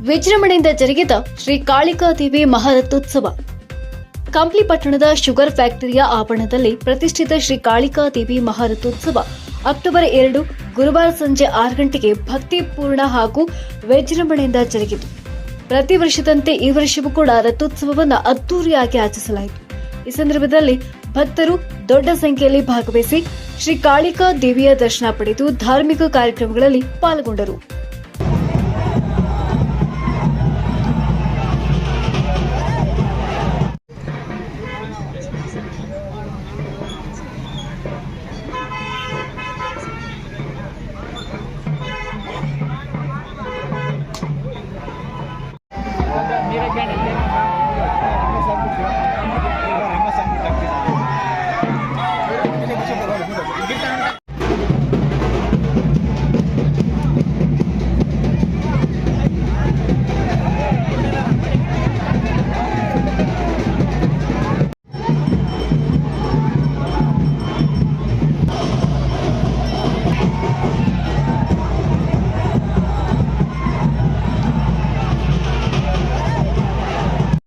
ವಿಜೃಂಭಣೆಯಿಂದ ಜರುಗಿದ ಶ್ರೀ ಕಾಳಿಕಾದೇವಿ ಮಹಾರಥೋತ್ಸವ. ಕಂಪ್ಲಿ ಪಟ್ಟಣದ ಶುಗರ್ ಫ್ಯಾಕ್ಟರಿಯ ಆವರಣದಲ್ಲಿ ಪ್ರತಿಷ್ಠಿತ ಶ್ರೀ ಕಾಳಿಕಾದೇವಿ ಮಹಾರಥೋತ್ಸವ ಅಕ್ಟೋಬರ್ 2 ಗುರುವಾರ ಸಂಜೆ 6 ಗಂಟೆಗೆ ಭಕ್ತಿಪೂರ್ಣ ಹಾಗೂ ವಿಜೃಂಭಣೆಯಿಂದ ಜರುಗಿತು. ಪ್ರತಿ ವರ್ಷದಂತೆ ಈ ವರ್ಷವೂ ಕೂಡ ರಥೋತ್ಸವವನ್ನು ಅದ್ದೂರಿಯಾಗಿ ಆಚರಿಸಲಾಯಿತು. ಈ ಸಂದರ್ಭದಲ್ಲಿ ಭಕ್ತರು ದೊಡ್ಡ ಸಂಖ್ಯೆಯಲ್ಲಿ ಭಾಗವಹಿಸಿ ಶ್ರೀ ಕಾಳಿಕಾ ದೇವಿಯ ದರ್ಶನ ಪಡೆದು ಧಾರ್ಮಿಕ ಕಾರ್ಯಕ್ರಮಗಳಲ್ಲಿ ಪಾಲ್ಗೊಂಡರು.